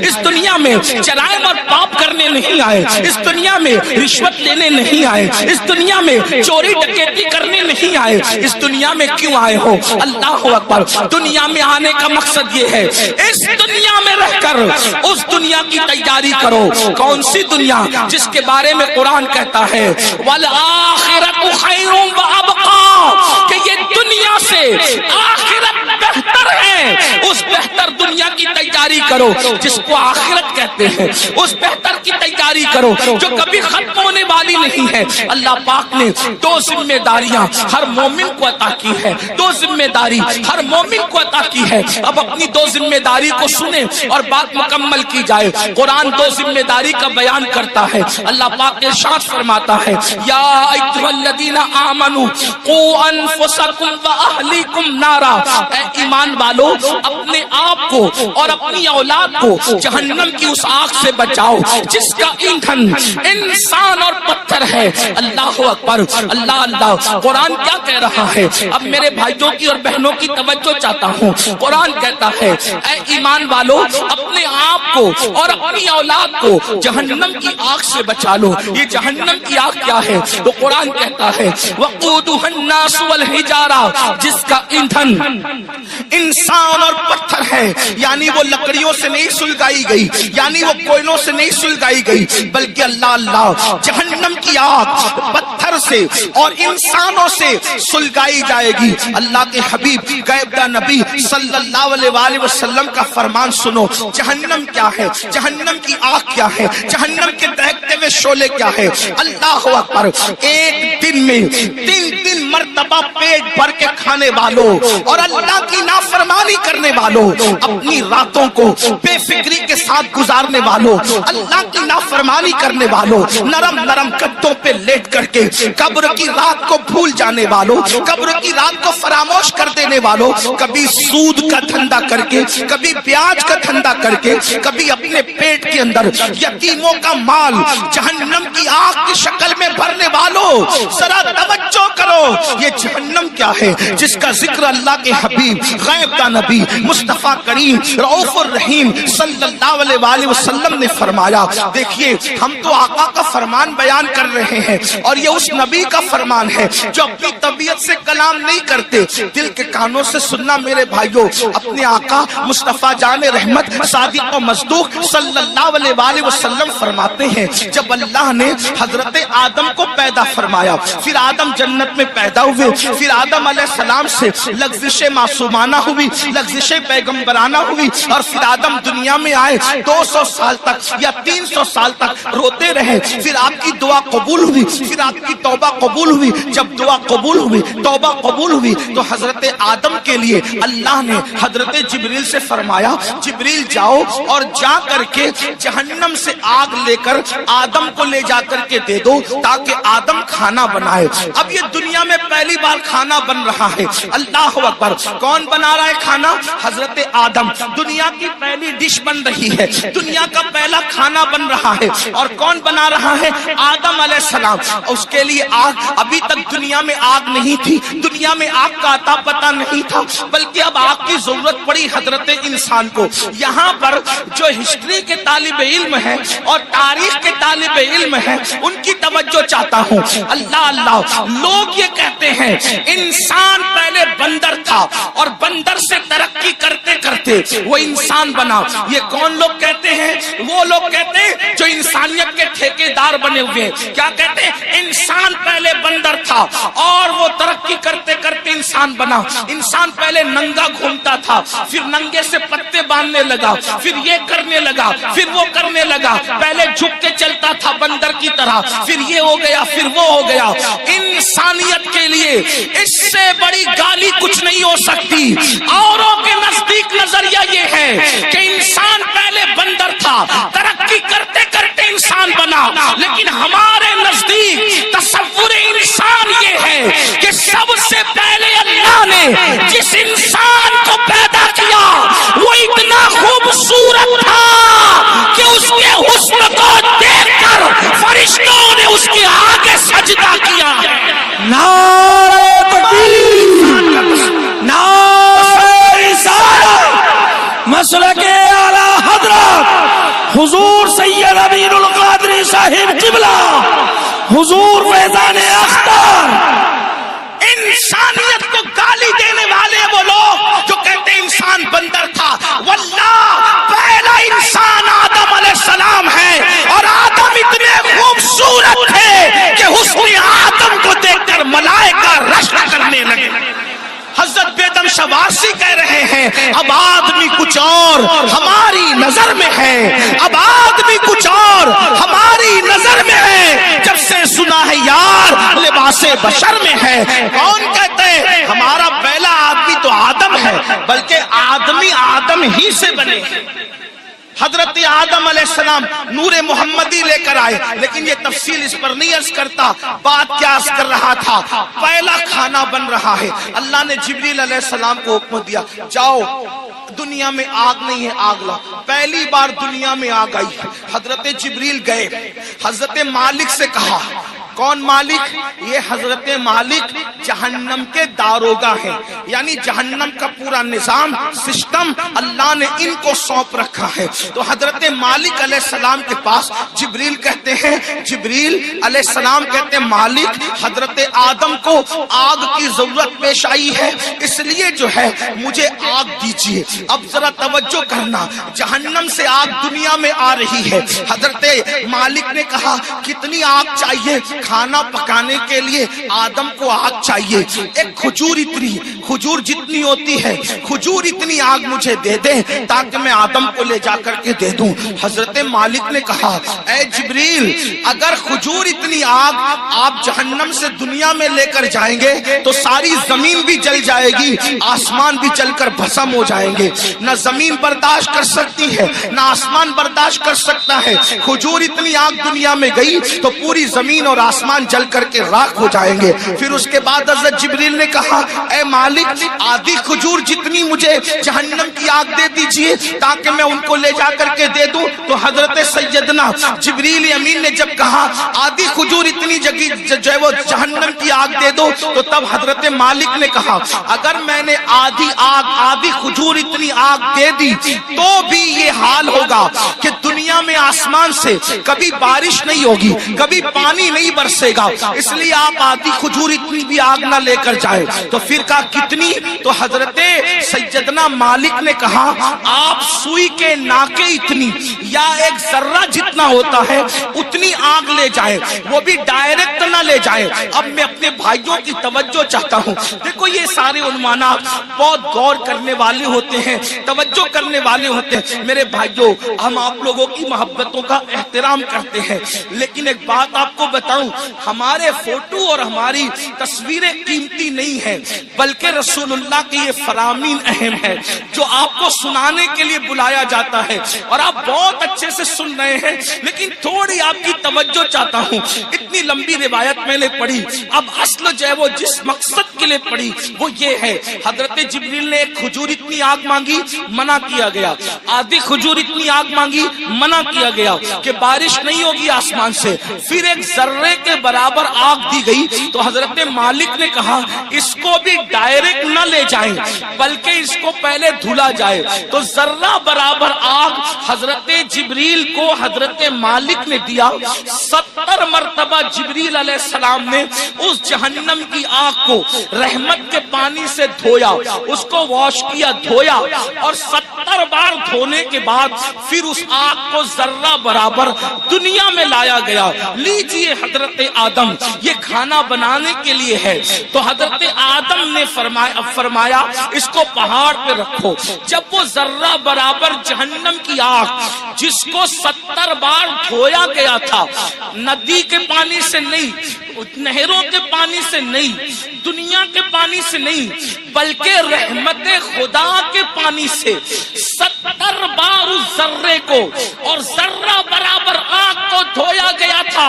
اس دنیا میں جرائم اور پاپ کرنے نہیں آئے، اس دنیا میں رشوت لینے نہیں آئے، اس دنیا میں چوری ڈکیتی کرنے نہیں آئے، اس دنیا میں کیوں آئے ہو؟ اللہ اکبر، دنیا میں آنے کا مقصد یہ ہے اس دنیا میں رہ کر اس دنیا کی تیاری کرو۔ کون سی دنیا؟ جس کے بارے میں قرآن کہتا ہے وَالْآخِرَةُ خَيْرٌ وَأَبْقَىٰ، کہ یہ دنیا سے آخرت بہتر ہے، اس بہتر دنیا کی تیاری کرو جس کو آخرت کہتے ہیں، اس بہتر کی تیاری کرو جو کبھی ختم ہونے والی نہیں ہے۔ اللہ پاک نے دو ذمہ داریاں ہر مومن کو عطا کی ہے، دو ذمہ داری ہر مومن کو عطا کی ہے۔ اب اپنی دو ذمہ داری کو سنیں اور بات مکمل کی جائے۔ قرآن دو ذمہ داری کا بیان کرتا ہے۔ اللہ پاک ارشاد فرماتا ہے یا ایھا الذین آمنوا قوا انفسکم واہلیکم نارا، اے ایمان والو اپنے آپ کو اور اپنی اولاد کو جہنم کی اس آگ سے بچاؤ جس کا ایندھن انسان اور پتھر ہے۔ اللہ اکبر، اللہ اللہ۔ قرآن کیا کہہ رہا ہے؟ اب میرے بھائیوں کی اور بہنوں کی توجہ چاہتا ہوں۔ قرآن کہتا ہے اے ایمان والو اپنے آپ کو اور اپنی اولاد کو جہنم کی آگ سے بچا لو۔ یہ جہنم کی آگ کیا ہے؟ تو قرآن کہتا ہے وقودها الناس والحجارہ، جس کا ایندھن انسان اور پتھر ہے، یعنی وہ لکڑیوں سے نہیں سلگائی گئی، یعنی وہ کوئلوں سے نہیں سلگائی گئی، بلکہ اللہ اللہ جہنم کی آگ پتھر سے اور انسانوں سے سلگائی جائے گی۔ اللہ کے حبیب غیبدہ نبی صلی اللہ علیہ وآلہ وسلم کا فرمان سنو۔ جہنم کیا ہے؟ جہنم کی آگ کیا ہے؟ جہنم کے دہکتے ہوئے شعلے کیا ہے؟ اللہ اکبر، ایک دن میں 3 مرتبہ پیٹ بھر کے کھانے والوں اور اللہ کی نافرمانی کرنے والوں، اپنی راتوں کو بے فکری کے ساتھ گزارنے والوں، اللہ کی نافرمانی کرنے والوں، نرم نرم گدوں پہ لیٹ کر کے قبر کی رات کو بھول جانے والوں، قبر کی رات کو فراموش کر دینے والوں، کبھی سود کا دھندا کر کے، کبھی بیاج کا دھندا کر کے، کبھی اپنے پیٹ کے اندر یتیموں کا مال جہنم کی آگ کی شکل میں بھرنے والوں، ذرا توجہ کرو۔ یہ جہنم کیا ہے جس کا ذکر اللہ کے حبیب غیبدہ نبی مصطفیٰ کریم رؤوف الرحیم صلی اللہ علیہ وآلہ وسلم نے فرمایا۔ دیکھیے ہم تو آقا کا فرمان بیان کر رہے ہیں اور یہ اس نبی کا فرمان ہے جو اپنی طبیعت سے کلام نہیں کرتے، دل کے کانوں سے سننا میرے بھائیوں۔ اپنے آقا مصطفیٰ جان رحمت صادق و مصدوق صلی اللہ علیہ وآلہ وسلم فرماتے ہیں جب اللہ نے حضرت آدم کو پیدا فرمایا، پھر آدم جنت میں پیدا ہوئے، پھر آدم علیہ السلام سے لغزش معصومانہ ہوئی، لغزش پیغمبرانہ ہوئی، اور پھر آدم دنیا میں آئے 200 سال تک یا 300 سال تک روتے رہے، پھر آپ کی دعا قبول ہوئی، پھر آپ کی توبہ قبول ہوئی۔ جب دعا قبول ہوئی، توبہ قبول ہوئی، تو حضرت آدم کے لیے اللہ نے حضرت جبریل سے فرمایا جبریل جاؤ اور جا کر کے جہنم سے آگ لے کر آدم کو لے جا کر کے دے دو تاکہ آدم کھانا بنائے۔ اب یہ دنیا میں پہلی بار کھانا بن رہا ہے۔ اللہ اکبر، کون بنا رہا ہے کھانا؟ حضرت آدم۔ دنیا کی پہلی ڈش بن رہی ہے، دنیا کا پہلا کھانا بن رہا ہے، اور کون بنا رہا ہے؟ آدم علیہ السلام۔ اس کے لیے آگ، ابھی تک دنیا میں آگ نہیں تھی، دنیا میں آگ کا عطا پتہ نہیں تھا، بلکہ اب آگ کی ضرورت پڑی حضرت انسان کو۔ یہاں پر جو ہسٹری کے طالب علم ہیں اور تاریخ کے طالب علم ہیں ان کی توجہ چاہتا ہوں۔ اللہ اللہ، لوگ یہ کہتے ہیں انسان پہلے بندر تھا اور بندر سے ترقی کرتے کرتے وہ انسان بنا۔ یہ کون لوگ کہتے ہیں؟ وہ لوگ کہتے ہیں جو انسانیت کے ٹھیکیدار بنے ہوئے ہیں۔ کیا کہتے ہیں؟ انسان پہلے بندر تھا اور وہ ترقی کرتے کرتے انسان بنا۔ انسان پہلے ننگا گھومتا تھا، پھر ننگے سے پتے باندھنے لگا، پھر یہ کرنے لگا، پھر وہ کرنے لگا، پہلے جھک کے چلتا تھا بندر کی طرح، پھر یہ ہو گیا، پھر وہ ہو گیا۔ انسانیت کے لیے اس سے بڑی گالی کچھ نہیں ہو سکتی۔ اوروں کے نزدیک نظریہ یہ ہے کہ انسان پہلے بندر تھا، ترقی کرتے کرتے انسان بنا، لیکن ہمارے نزدیک تصور انسان یہ ہے کہ سب سے پہلے اللہ نے جس انسان کو پیدا کیا وہ اتنا خوبصورت تھا کہ اس کے حسن کو دیکھ کر فرشتوں نے اس کے آگے سجدہ کیا۔ نعرہ تکبیر، نعرہ رسالت، مسلک اعلی حضرت حضور سید امین القادری صاحب قبلہ، حضور فیضان اختر۔ انسانیت کو گالی دینے والے وہ لوگ جو کہتے ہیں انسان بندر تھا، واللہ پہلا انسان آدم علیہ السلام ہے، اور آدم اتنے خوبصورت تھے کہ حسن آدم کو دیکھ کر ملائکہ رشک کرنے لگے۔ حضرت بیدم شوارسی کہہ رہے ہیں اب آدمی کچھ اور ہماری نظر میں ہے، اب آدمی کچھ اور ہماری نظر میں ہے، جب سے سنا ہے یار لباس بشر میں ہے۔ کون کہتے ہیں ہمارا پہلا آدمی تو آدم ہے، بلکہ آدمی آدم ہی سے بنے۔ حضرت آدم علیہ السلام نور محمدی لے کر آئے، لیکن یہ تفصیل اس پر نہیں عرض کرتا۔ بات کیا عرض کر رہا تھا، پہلا کھانا بن رہا ہے، اللہ نے جبریل علیہ السلام کو حکم دیا جاؤ دنیا میں آگ نہیں ہے آگ لا۔ پہلی بار دنیا میں آگ آئی ہے، حضرت جبریل گئے، حضرت مالک سے کہا، کون مالک؟ یہ حضرت مالک جہنم کے داروغہ ہیں، یعنی جہنم کا پورا نظام سسٹم اللہ نے ان کو سونپ رکھا ہے۔ تو حضرت مالک علیہ السلام کے پاس جبریل کہتے ہیں، جبریل علیہ السلام کہتے ہیں مالک حضرت آدم کو آگ کی ضرورت پیش آئی ہے، اس لیے جو ہے مجھے آگ دیجیے۔ اب ذرا توجہ کرنا، جہنم سے آگ دنیا میں آ رہی ہے۔ حضرت مالک نے کہا کتنی آگ چاہیے؟ کھانا پکانے کے لیے آدم کو آگ چاہیے، ایک کھجور اتنی، کھجور جتنی ہوتی ہے کھجور اتنی آگ مجھے دے دیں تاکہ میں آدم کو لے جا کر کے دے دوں۔ حضرت مالک نے کہا اے جبریل اگر کھجور اتنی آگ آپ جہنم سے دنیا میں لے کر جائیں گے تو ساری زمین بھی جل جائے گی، آسمان بھی جل کر بھسم ہو جائیں گے، نہ زمین برداشت کر سکتی ہے نہ آسمان برداشت کر سکتا ہے۔ کھجور اتنی آگ دنیا میں گئی تو پوری زمین اور آسمان جل کر کے راکھ ہو جائیں گے۔ پھر اس کے بعد حضرت جبریل نے کہا اے مالک آدھی کھجور جتنی مجھے جہنم کی آگ دے دیجئے تاکہ میں ان کو لے جا کر کے دے دوں۔ تو حضرت سیدنا جبریل امین نے جب کہا آدھی کھجور اتنی جو ہے وہ جہنم کی آگ دے دو، تو تب حضرت مالک نے کہا اگر میں نے آدھی کھجور اتنی آگ دے دی تو بھی یہ حال ہوگا کہ دنیا میں آسمان سے کبھی بارش نہیں ہوگی، کبھی پانی نہیں برسے گا، اس لیے آپ آدھی کھجور اتنی بھی آگ نہ لے کر جائیں۔ تو پھر کہا کتنی؟ تو حضرت سیدنا مالک نے کہا آپ سوئی کے ناکے اتنی یا ایک ذرہ جتنا ہوتا ہے اتنی آگ لے جائیں، وہ بھی ڈائریکٹ نہ لے جائیں۔ اب میں اپنے بھائیوں کی توجہ چاہتا ہوں، دیکھو یہ سارے عنوانات بہت غور کرنے والے ہوتے ہیں، توجہ کرنے والے ہوتے ہیں۔ میرے بھائیوں ہم آپ لوگوں کی محبتوں کا احترام کرتے ہیں، لیکن ایک بات آپ کو بتاؤں، ہمارے فوٹو اور ہماری تصویریں قیمتی نہیں ہیں، بلکہ رسول اللہ کی یہ فرامین اہم ہے جو آپ کو سنانے کے لیے بلایا جاتا ہے، اور آپ بہت اچھے سے سن رہے ہیں، لیکن تھوڑی آپ کی توجہ چاہتا ہوں۔ اتنی لمبی روایت میں نے پڑھی، اب اصل جو ہے وہ جس مقصد کے لیے پڑھی وہ یہ ہے، حضرت جبریل نے ایک کھجور اتنی آگ مانگی، منع کیا گیا، آدھی کھجور اتنی آگ مانگی، منع کیا گیا کہ بارش نہیں ہوگی آسمان سے، پھر ایک ذرے کے برابر آگ دی گئی۔ تو حضرت مالک نے کہا اس کو بھی ڈائریکٹ نہ لے جائیں بلکہ اس کو پہلے دھلا جائے۔ تو ذرہ برابر آگ حضرت جبریل کو حضرت مالک نے دیا، 70 مرتبہ جبریل علیہ السلام نے اس جہنم کی آگ کو رحمت کے پانی سے دھویا، اس کو واش کیا، دھویا، اور 70 بار دھونے کے بعد پھر اس آگ کو ذرہ برابر دنیا میں لایا گیا۔ لیجئے حضرت آدم یہ کھانا بنانے کے لیے ہے، تو حضرت آدم نے فرمایا اس کو پہاڑ پہ رکھو۔ جب وہ ذرہ برابر جہنم کی آگ جس کو 70 بار دھویا گیا تھا، ندی کے پانی سے نہیں، نہروں کے پانی سے نہیں، دنیا کے پانی سے نہیں، بلکہ رحمت خدا کے پانی سے 70 بار اس ذرے کو اور ذرہ برابر آگ کو دھویا گیا تھا۔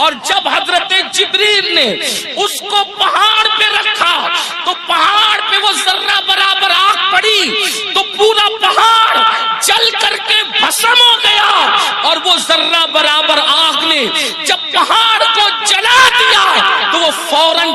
اور جب حضرت جبریل نے اس کو پہاڑ پہ رکھا تو پہاڑ پہ وہ ذرہ برابر آگ پڑی تو پورا پہاڑ جل کر کے بھسم ہو گیا، اور وہ ذرہ برابر آگ نے جب پہاڑ کو جلا دیا تو وہ فوراً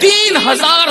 3000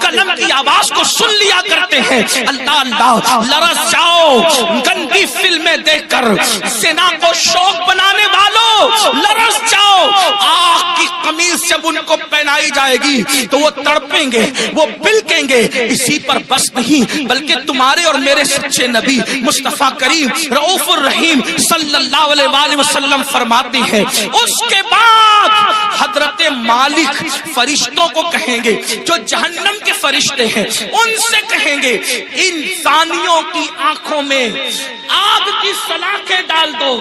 قلم کی آواز کو سن لیا کرتے ہیں. اللہ اللہ لرز جاؤ گندی فلمیں دیکھ کر زنا کو شوق بنانے والوں، لرز جاؤ. آگ کی قمیض جب ان کو پہنائی جائے گی تو وہ تڑپیں گے، وہ بلکیں گے. اسی پر بس نہیں بلکہ تمہارے اور میرے سچے نبی مصطفیٰ کریم رؤوف الرحیم صلی اللہ علیہ وآلہ وسلم فرماتے ہیں اس کے بعد حضرت مالک فرشتوں کو کہیں گے جو جہنم کے فرشتے ہیں، ان سے کہیں گے انسانیوں کی آنکھوں میں آگ کی سلاخیں ڈال دو،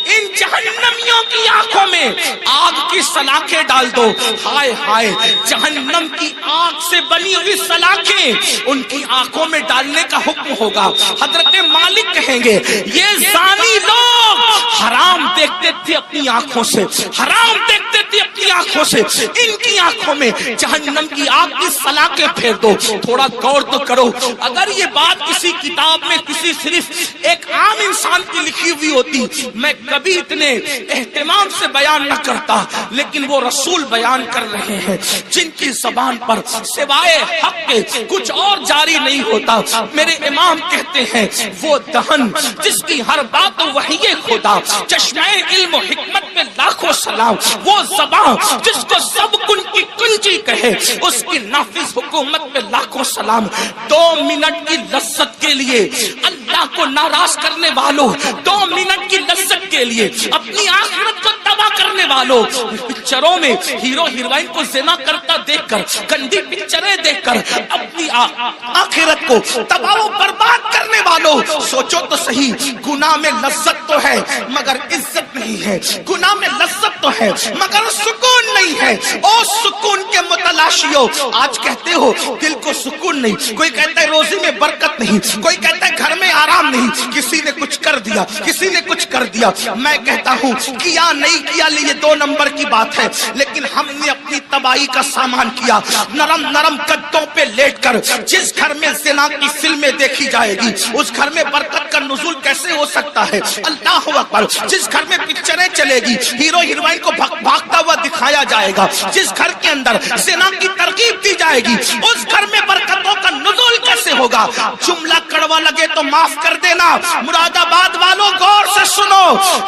ان جہنمیوں کی آنکھوں میں آگ کی سلاخیں ڈال دو. ہائے ہائے جہنم کی آگ سے بنی ہوئی سلاخیں ان کی آنکھوں میں ڈالنے کا حکم ہوگا. حضرت مالک کہیں گے یہ زانی لوگ حرام دیکھتے تھے اپنی آنکھوں سے، حرام دیکھتے تھے اپنی آنکھوں سے، ان کی آنکھوں میں جہنم کی آگ کی سلاخیں پھیر دو. تھوڑا غور تو کرو، اگر یہ بات کسی کتاب میں کسی صرف ایک عام انسان کی لکھی ہوئی ہوتی میں کبھی اتنے اہتمام سے بیان نہ کرتا، لیکن وہ رسول بیان کر رہے ہیں جن کی زبان پر سوائے حق کے کچھ اور جاری نہیں ہوتا. میرے امام کہتے ہیں وہ دہن جس کی ہر بات وحی خدا، چشمہ علم و حکمت میں لاکھوں سلام. وہ زبان جس کو سب کن کی کنجی کہے، اس کی نافذ حکومت میں لاکھوں سلام. 2 منٹ کی لذت کے لیے اللہ کو ناراض کرنے والوں، 2 منٹ کی لذت کے لیے اپنی آخرت کو تباہ کرنے والوں، پکچروں میں ہیرو ہیروئن کو زنا کرتا دیکھ کر، گندی پکچریں دیکھ کر اپنی آخرت کو تباہ و برباد کرنے والوں، سوچو تو صحیح، گناہ میں لذت تو ہے مگر عزت نہیں ہے، گناہ میں لذت تو ہے مگر سکون نہیں ہے. او سکون کے متلاشیوں، آج کہتے ہو دل کو سکون نہیں، کوئی کہتا ہے روزی میں برکت نہیں، کوئی کہتا ہے گھر میں آرام نہیں، کسی نے کچھ کر دیا، کسی نے کچھ کر دیا. میں کہتا ہوں کیا نہیں کیا یہ 2 نمبر کی بات ہے، لیکن ہم نے اپنی تباہی کا سامان کیا. نرم نرم گدوں پہ لیٹ کر جس گھر میں زنا کی فلمیں دیکھی جائے گی اس گھر میں برکت کا نزول کیسے ہو سکتا ہے؟ اللہ اکبر. جس گھر میں پکچریں چلے گی، ہیرو ہیروئن کو بھاگتا ہوا دکھایا جائے گا، جس گھر کے اندر زنا کی ترغیب دی جائے گی اس گھر میں برکتوں کا نزول کیسے ہوگا؟ جملہ کڑوا لگے تو معاف کر دینا، مراد آباد والوں غور سے سنو،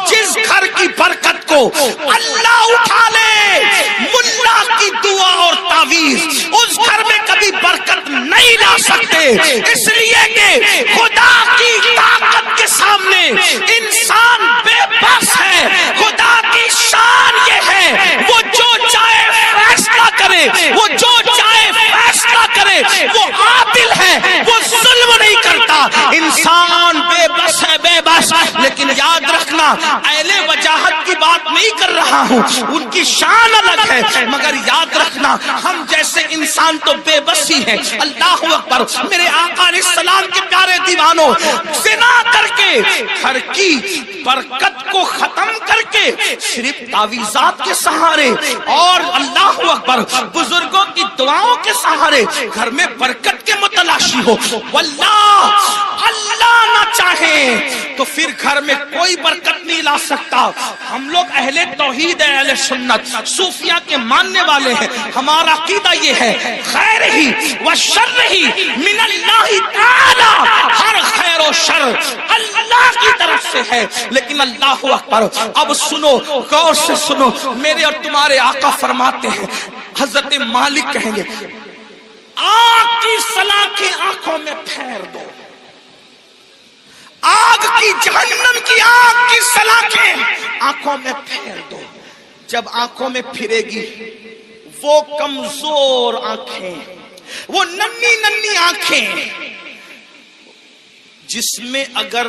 جس گھر کی برکت کو اللہ اٹھا لے ملا کی دعا اور تعویذ، اس گھر میں کبھی برکت نہیں لا سکتے، اس لیے کہ خدا کی طاقت کے سامنے انسان بے بس ہے. خدا کی شان یہ ہے وہ جو چاہے فیصلہ کرے، وہ جو چاہے فیصلہ کرے، وہ عادل ہے، وہ ظلم نہیں کرتا. انسان بے بس ہے، بے بس. لیکن یاد رکھنا اہل وجاہت کی بات نہیں کر رہا ہوں، ان کی شان الگ ہے، مگر یاد رکھنا ہم جیسے انسان تو بے بس ہی ہیں. اللہ اکبر. میرے آقا علیہ السلام کے پیارے دیوانوں، زنا کر کے گھر کی برکت کو ختم کر کے صرف تعویذات کے سہارے اور اللہ اکبر بزرگوں کی دعاؤں کے سہارے گھر میں برکت کے متلاشی ہو، واللہ اللہ نہ چاہے تو پھر گھر میں کوئی برکت نہیں لا سکتا. ہم لوگ اہل توحید ہیں، اہل سنت صوفیہ کے ماننے والے ہیں. ہمارا عقیدہ یہ ہے خیر ہی و شر ہی من اللہ تعالی، ہر خیر و شر اللہ کی طرف سے ہے. لیکن اللہ اکبر. اب سنو، غور سے سنو، میرے اور تمہارے آقا فرماتے ہیں، حضرت مالک کہیں گے آگ کی سلاخیں آنکھوں میں پھیر دو، آگ کی جہنم کی آگ کی سلاخیں آنکھوں میں پھیر دو. جب آنکھوں میں پھرے گی وہ کمزور آنکھیں، وہ ننھی ننھی آنکھیں جس میں اگر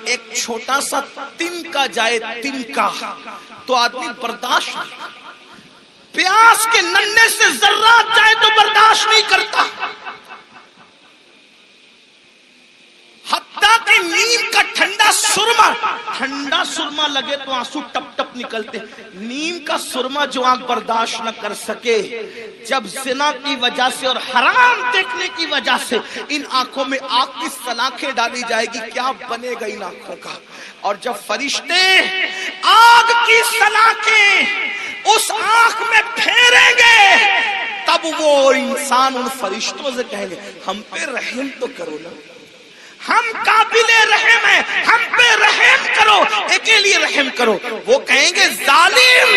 ایک چھوٹا سا تنکا جائے، تنکا تو آدمی برداشت نہیں، پیاس کے ننھے سے ذرات جائے تو برداشت نہیں کرتا. حتیٰ کہ نیم کا ٹھنڈا سرما لگے تو آنسو ٹپ ٹپ نکلتے. نیم کا سرما جو آنکھ برداشت نہ کر سکے، جب زنا کی وجہ سے اور حرام دیکھنے کی وجہ سے ان آنکھوں میں آگ کی سلاخیں ڈالی جائے گی، کیا بنے گا ان آنکھوں کا؟ اور جب فرشتے آگ کی سلاخیں اس آنکھ میں پھیریں گے وہ انسان ان فرشتوں سے کہیں گے ہم پہ رحم تو کرو نا، ہم قابل رحم ہیں، ہم پہ رحم کرو، ایک لیے رحم کرو. وہ کہیں گے ظالم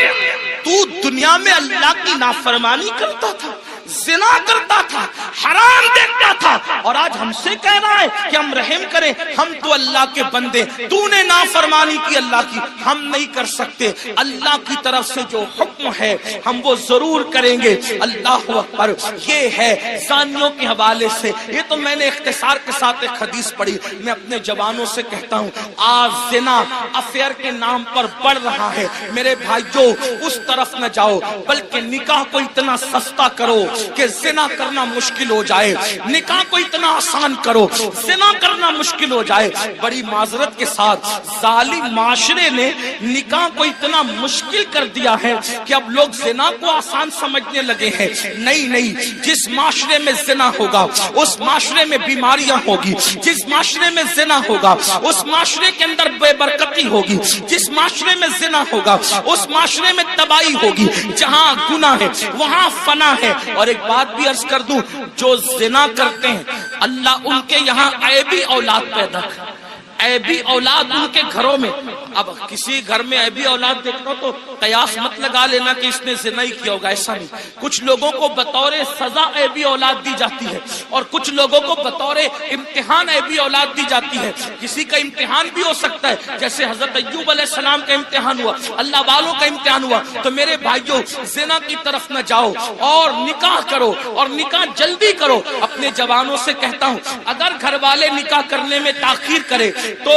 تو دنیا میں اللہ کی نافرمانی کرتا تھا، زنا کرتا تھا، حرام دیکھتا تھا، اور آج ہم سے کہہ رہا ہے کہ ہم رحم کریں. ہم تو اللہ کے بندے، تو نے نافرمانی کی اللہ کی، ہم نہیں کر سکتے. اللہ کی طرف سے جو حکم ہے ہم وہ ضرور کریں گے. اللہ اکبر. یہ ہے زانیوں کے حوالے سے. یہ تو میں نے اختصار کے ساتھ ایک حدیث پڑھی. میں اپنے جوانوں سے کہتا ہوں آج زنا افیئر کے نام پر بڑھ رہا ہے. میرے بھائیو اس طرف نہ جاؤ، بلکہ نکاح کو اتنا سستا کرو کہ زنا کرنا مشکل ہو جائے، نکاح کو اتنا آسان کرو زنا کرنا مشکل ہو جائے. بڑی معذرت کے ساتھ ظالم معاشرے نے نکاح کو اتنا مشکل کر دیا ہے کہ اب لوگ زنا کو آسان سمجھنے لگے ہیں. نہیں، جس معاشرے میں زنا ہوگا اس معاشرے میں بیماریاں ہوگی، جس معاشرے میں زنا ہوگا اس معاشرے کے اندر بے برکتی ہوگی، جس معاشرے میں زنا ہوگا اس معاشرے میں تباہی ہوگی. جہاں گناہ ہے وہاں فنا ہے. اور ایک بات بھی عرض کر دوں، جو زنا کرتے ہیں اللہ ان کے یہاں عیبی اولاد پیدا کرے، عیبی اولاد ان کے گھروں میں. اب کسی گھر میں عیبی اولاد دیکھنا تو قیاس مت لگا لینا کہ اس نے زنا ہی کیا ہوگا، ایسا نہیں. کچھ لوگوں کو بطور سزا عیبی اولاد دی جاتی ہے اور کچھ لوگوں کو بطور امتحان عیبی اولاد دی جاتی ہے. کسی کا امتحان بھی ہو سکتا ہے، جیسے حضرت ایوب علیہ السلام کا امتحان ہوا، اللہ والوں کا امتحان ہوا. تو میرے بھائیوں زنا کی طرف نہ جاؤ اور نکاح کرو، اور نکاح جلدی کرو. اپنے جوانوں سے کہتا ہوں اگر گھر والے نکاح کرنے میں تاخیر کرے تو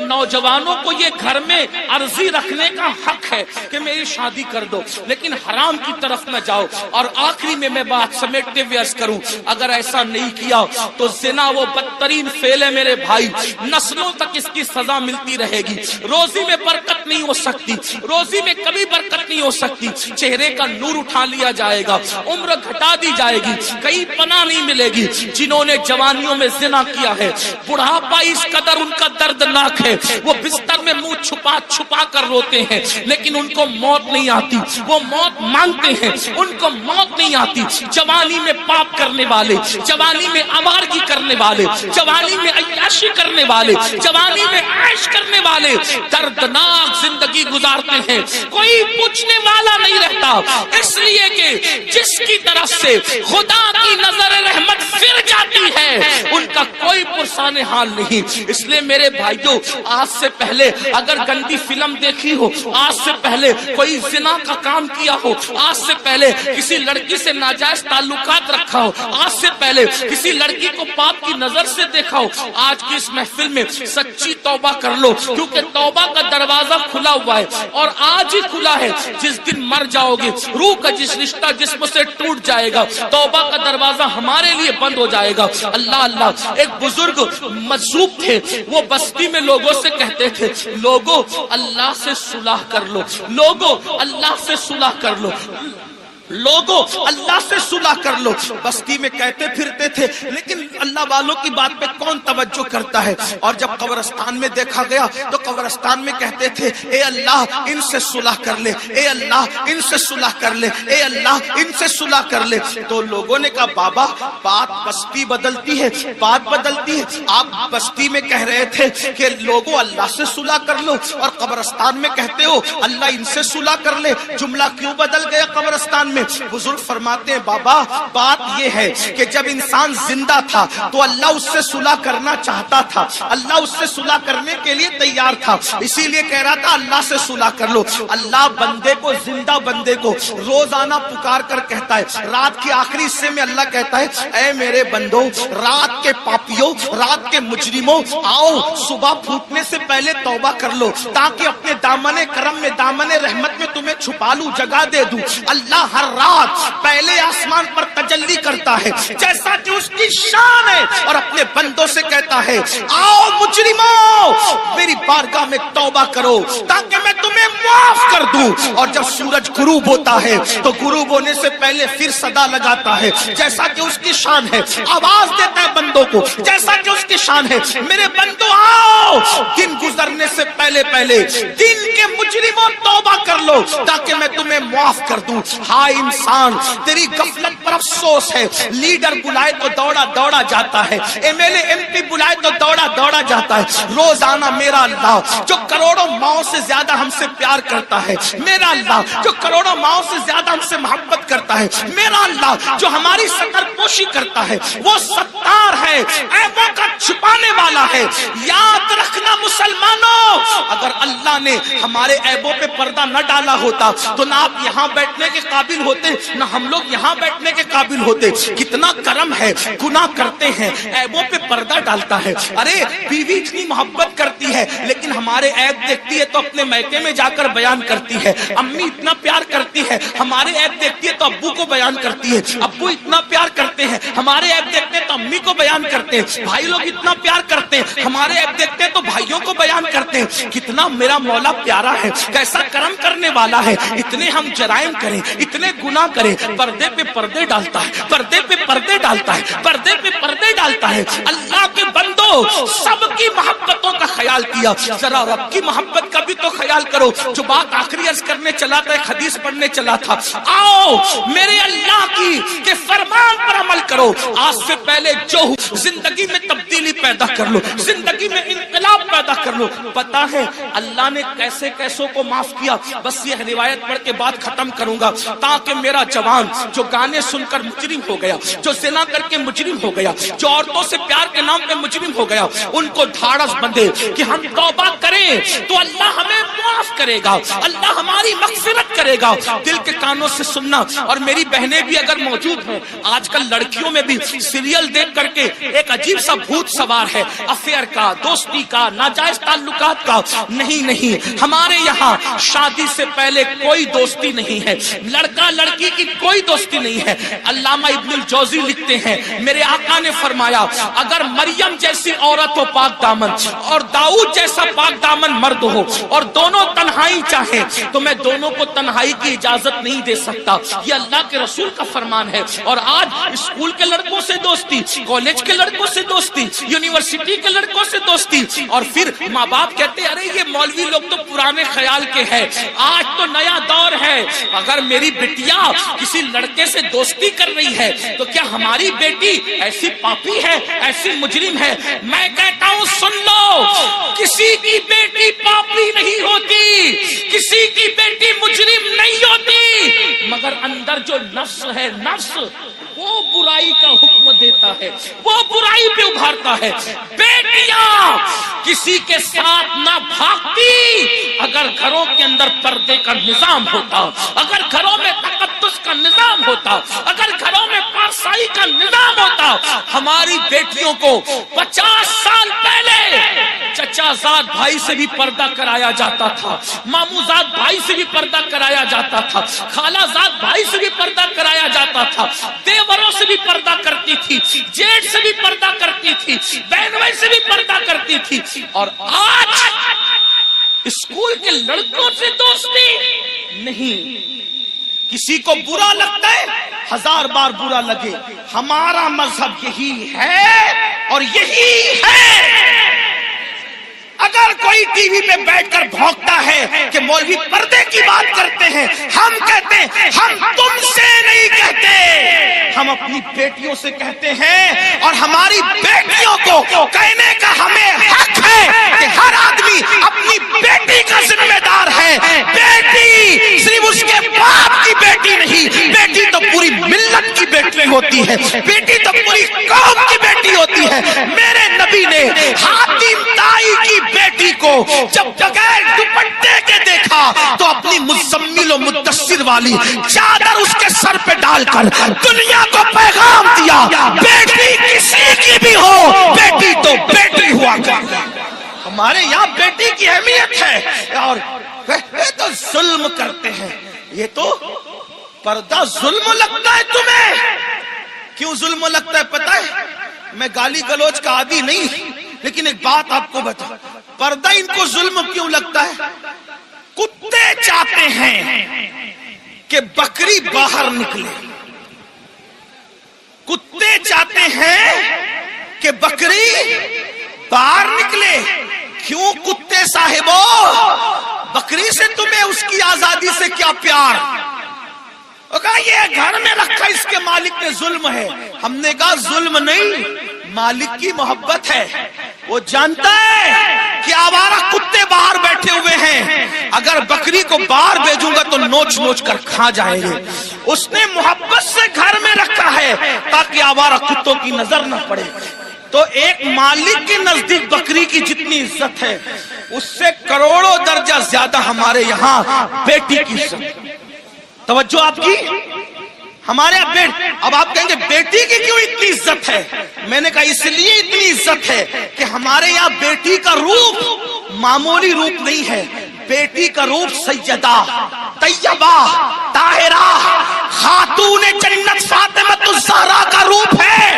نوجوانوں کو یہ گھر میں عرضی رکھنے کا حق ہے کہ میری شادی کر دو، لیکن حرام کی طرف نہ جاؤ. اور آخری میں بات سمیٹتے ہوئے عرض کروں، اگر ایسا نہیں کیا تو زنا وہ بدترین فعل ہے میرے بھائی، نسلوں تک اس کی سزا ملتی رہے گی. روزی میں برکت نہیں ہو سکتی، روزی میں کبھی برکت نہیں ہو سکتی. چہرے کا نور اٹھا لیا جائے گا، عمر گھٹا دی جائے گی، کہیں پناہ نہیں ملے گی. جنہوں نے جوانیوں میں زنا کیا ہے بڑھاپا اس قدر ان کا دردناک ہے، وہ بستر میں منہ چھپا چھپا کر روتے ہیں لیکن ان کو موت نہیں آتی. وہ موت مانگتے ہیں، ان کو موت نہیں آتی. جوانی میں پاپ کرنے والے، جوانی میں آوارگی کرنے والے، جوانی میں عیاشی کرنے والے، جوانی میں عیش کرنے والے دردناک زندگی گزارتے ہیں. کوئی پوچھنے والا نہیں رہتا، اس لیے کہ جس کی طرف سے خدا کی نظر رحمت پھر جاتی ہے ان کا کوئی پرسان حال نہیں. اس لیے میرے بھائیوں آج سے پہلے اگر گندی فلم دیکھی ہو، آج سے پہلے کوئی زنا کا کام کیا ہو، آج سے پہلے کسی لڑکی سے ناجائز تعلقات رکھا ہو، آج سے پہلے کسی لڑکی کو پاپ کی نظر سے دیکھا ہو، آج کی اس محفل میں سچی توبہ کر لو، کیونکہ توبہ کا دروازہ کھلا ہوا ہے اور آج ہی کھلا ہے. جس دن مر جاؤ گے روح کا جس رشتہ جسم سے ٹوٹ جائے گا، توبہ کا دروازہ ہمارے لیے بند ہو جائے گا. اللہ ایک بزرگ مجذوب تھے، وہ بستی میں لوگوں سے کہتے تھے لوگوں اللہ سے صلح کر لو، لوگوں اللہ سے صلح کر لو، لوگوں اللہ سے صلح کر لو. بستی میں کہتے پھرتے تھے لیکن اللہ والوں کی بات پہ کون توجہ کرتا ہے. اور جب قبرستان میں دیکھا گیا تو قبرستان میں کہتے تھے اے اللہ ان سے صلح کر لے، اے اللہ ان سے صلح کر لے، اے اللہ ان سے صلح کر لے. تو لوگوں نے کہا بابا بات بستی بدلتی ہے، بات بدلتی ہے. آپ بستی میں کہہ رہے تھے کہ لوگوں اللہ سے صلح کر لو اور قبرستان میں کہتے ہو اللہ ان سے صلح کر لے، جملہ کیوں بدل گیا قبرستان میں؟ بزرگ فرماتے ہیں بابا بات یہ ہے کہ جب انسان زندہ تھا تو اللہ اس سے صلح کرنا چاہتا تھا، اللہ اس سے صلح کرنے کے لیے تیار تھا، اسی لیے کہہ رہا تھا اللہ سے صلح کر لو. اللہ بندے کو، زندہ بندے کو روزانہ پکار کر کہتا ہے، رات کی آخری حصے میں اللہ کہتا ہے اے میرے بندو، رات کے پاپیوں، رات کے مجرموں، آؤ صبح پھوٹنے سے پہلے توبہ کر لو تاکہ اپنے دامن کرم میں، دامن رحمت میں تمہیں چھپا لوں، جگہ دے دوں. اللہ ہر رات پہلے آسمان پر تجلی کرتا ہے جیسا کہ اس کی شان ہے اور اپنے بندوں سے کہتا ہے آؤ مجرموں میری بارگاہ میں توبہ کرو تاکہ میں تمہیں معاف کر دوں. اور جب سورج غروب ہوتا ہے تو غروب ہونے سے پہلے پھر صدا لگاتا ہے جیسا کہ اس کی شان ہے، آواز دیتا ہے بندوں کو جیسا کہ اس کی شان ہے میرے بندوں آؤ دن گزرنے سے پہلے پہلے دن کے مجرموں توبہ کر لو لو تاکہ میں تمہیں معاف کر دوں. ہائے انسان، تیری غفلت پر افسوس ہے. لیڈر بلائے تو دوڑا دوڑا جاتا ہے، MLA MP بلائے تو دوڑا دوڑا جاتا ہے. روزانہ میرا اللہ جو کروڑوں ماؤں سے زیادہ ہم سے پیار کرتا ہے، میرا اللہ جو کروڑوں ماؤں سے زیادہ ہم سے محبت کرتا ہے، میرا اللہ جو ہماری ستر پوشی کرتا ہے، وہ ستار ہے، عیبوں کا چھپانے والا ہے. یاد رکھنا مسلمانوں، اگر اللہ نے ہمارے عیبوں پہ پردہ نہ ڈالا ہوتا تو نہ آپ یہاں بیٹھنے کے قابل ہوتے، نہ ہم لوگ یہاں بیٹھنے کے قابل ہوتے. کتنا کرم ہے، گناہ کرتے ہیں، عیبوں پہ پردہ ڈالتا ہے. ارے بیوی اتنی محبت کرتی ہے لیکن ہمارے عیب دیکھتی ہے تو اپنے میکے میں جا کر بیان کرتی ہے. امی اتنا پیار کرتی ہے، ہمارے عیب دیکھتی ہے تو ابو کو بیان کرتی ہے. ابو اتنا پیار کرتے ہیں، ہمارے عیب دیکھتے ہیں تو امی کو بیان کرتے ہیں. بھائی لوگ اتنا پیار کرتے ہیں، ہمارے عیب دیکھتے ہیں تو بھائیوں کو بیان کرتے ہیں. کتنا میرا مولا پیارا ہے، کیسا کرم کرنے والا ہے. اتنے ہم جرائم کریں، اتنے گناہ کریں، پردے پہ پردے ڈالتا ہے، پردے پہ پردے ڈالتا ہے، پردے پہ پردے ڈالتا ہے. اللہ کے بندو، سب کی محبتوں کا خیال کیا، ذرا رب کی محبت کا بھی تو خیال کرو. جو بات آخری عرض کرنے چلا تھا، ایک حدیث پڑھنے چلا تھا، آؤ میرے اللہ کی کے فرمان پر عمل کرو. آج سے پہلے جو زندگی میں تبدیلی پیدا کر لو، زندگی میں انقلاب پیدا کر لو. پتا ہے اللہ نے کیسے کیسوں کو معاف کیا. بس یہ روایت پڑھ کے بات ختم کروں گا تاکہ میرا جوان جو گانے سن کر مجرم ہو گیا، جو زنا کر کے مجرم ہو گیا، جو عورتوں سے پیار کے نام پہ مجرم ہو گیا، ان کو دھاڑس بندھے کہ ہم توبہ کریں تو اللہ ہمیں معاف کرے گا، اللہ ہماری مغفرت کرے گا. دل کے کانوں سے سننا. اور میری بہنیں بھی اگر موجود ہیں، آج کل لڑکیوں میں بھی سیریل دیکھ کر کے ایک عجیب سا بھوت سوار ہے، افیئر کا، دوستی کا، ناجائز تعلقات کا. نہیں، ہمارے یہاں شادی سے پہلے کوئی دوستی نہیں ہے، لڑکا لڑکی کی کوئی دوستی نہیں ہے. علامہ ابن الجوزی لکھتے ہیں، میرے آقا نے فرمایا اگر مریم جیسی عورت ہو پاک دامن اور داؤد جیسا پاک دامن مرد ہو اور دونوں تنہائی چاہیں تو میں دونوں کو تنہائی کی اجازت نہیں دے سکتا. یہ اللہ کے رسول کا فرمان ہے. اور آج اسکول کے لڑکوں سے دوستی، کالج کے لڑکوں سے دوستی، یونیورسٹی کے لڑکوں سے دوستی، اور پھر ماں باپ کہتے ہیں ارے یہ مولوی لوگ تو پرانے خیال کے ہیں، آج تو نیا دور ہے. اگر میری بیٹیا کسی لڑکے سے دوستی کر رہی ہے تو کیا ہماری بیٹی ایسی پاپی ہے، ایسی مجرم ہے؟ میں کہتا ہوں سن لو، کسی کی بیٹی پاپی نہیں ہوتی، کسی کی بیٹی مجرم نہیں ہوتی، مگر اندر جو نفس ہے، نفس وہ برائی کا حکم دیتا ہے، وہ برائی پہ ابھارتا ہے. بیٹیاں کسی کے ساتھ نہ بھاگتی اگر گھروں کے اندر پردے کا نظام ہوتا، اگر گھروں میں تقدس کا نظام ہوتا، اگر گھروں میں پارسائی کا نظام ہوتا. ہماری بیٹیوں کو 50 سال پہلے چچا زاد بھائی سے بھی پردہ کرایا جاتا تھا، مامو زاد بھائی سے بھی پردہ کرایا جاتا تھا، خالہ زاد بھائی سے بھی پردہ کرایا جاتا تھا، دیوروں سے بھی پردہ کرتی تھی، جیٹ سے بھی پردہ کرتی تھی، بہنوئی سے بھی پردہ کرتی تھی. اور آج اسکول کے لڑکوں سے دوستی نہیں. کسی کو برا لگتا ہے، 1000 بار برا لگے، ہمارا مذہب یہی ہے اور یہی ہے. اگر کوئی ٹی وی پہ بیٹھ کر بھونکتا ہے کہ مولوی پردے کی بات کرتے ہیں، ہم کہتے ہیں ہم تم سے نہیں کہتے، ہم اپنی بیٹیوں سے کہتے ہیں. اور ہماری بیٹیوں کو کہنے کا ہمیں حق ہے کہ ہر آدمی اپنی بیٹی کا ذمہ دار ہے. بیٹی صرف اس کے باپ کی بیٹی نہیں، بیٹی تو پوری ملت کی بیٹی ہوتی ہے، بیٹی تو پوری قوم کی بیٹی ہوتی ہے. میرے نبی نے حاتم طائی کی بیٹی کو جب بغیر دوپٹے کے دیکھا تو اپنی مزمل و مدثر والی چادر اس کے سر پہ ڈال کر دنیا کو پیغام دیا، بیٹی کسی کی بھی ہو، بیٹی تو بیٹی ہوا کرتی. ہمارے یہاں بیٹی کی اہمیت ہے. اور یہ تو ظلم کرتے ہیں، یہ تو پردہ ظلم لگتا ہے تمہیں. کیوں ظلم لگتا ہے پتہ ہے؟ میں گالی گلوچ کا عادی نہیں، لیکن ایک بات آپ کو بتا، پردہ ان کو ظلم کیوں لگتا ہے؟ کتے چاہتے ہیں کہ بکری باہر نکلے، کتے چاہتے ہیں کہ بکری باہر نکلے. کیوں کتے صاحبو؟ بکری سے تمہیں اس کی آزادی سے کا پیار. کہا یہ گھر میں رکھا اس کے مالک نے ظلم ہے. ہم نے کہا ظلم نہیں، مالک کی محبت ہے. وہ جانتا ہے کہ آوارہ کتے باہر بیٹھے ہوئے ہیں، اگر بکری کو باہر بھیجوں گا تو نوچ نوچ کر کھا جائیں گے. اس نے محبت سے گھر میں رکھا ہے تاکہ آوارہ کتوں کی نظر نہ پڑے. تو ایک مالک کے نزدیک بکری کی جتنی عزت ہے اس سے کروڑوں درجہ زیادہ ہمارے یہاں بیٹی کی عزت. توجہ آپ کی. ہمارے اب آپ کہیں گے بیٹی کی کیوں اتنی عزت ہے؟ میں نے کہا اس لیے اتنی عزت ہے کہ ہمارے یہاں بیٹی کا روپ معمولی روپ نہیں ہے. بیٹی کا روپ سیدہ طیبہ طاہرہ خاتون جنت فاطمہ الزہرا کا روپ ہے.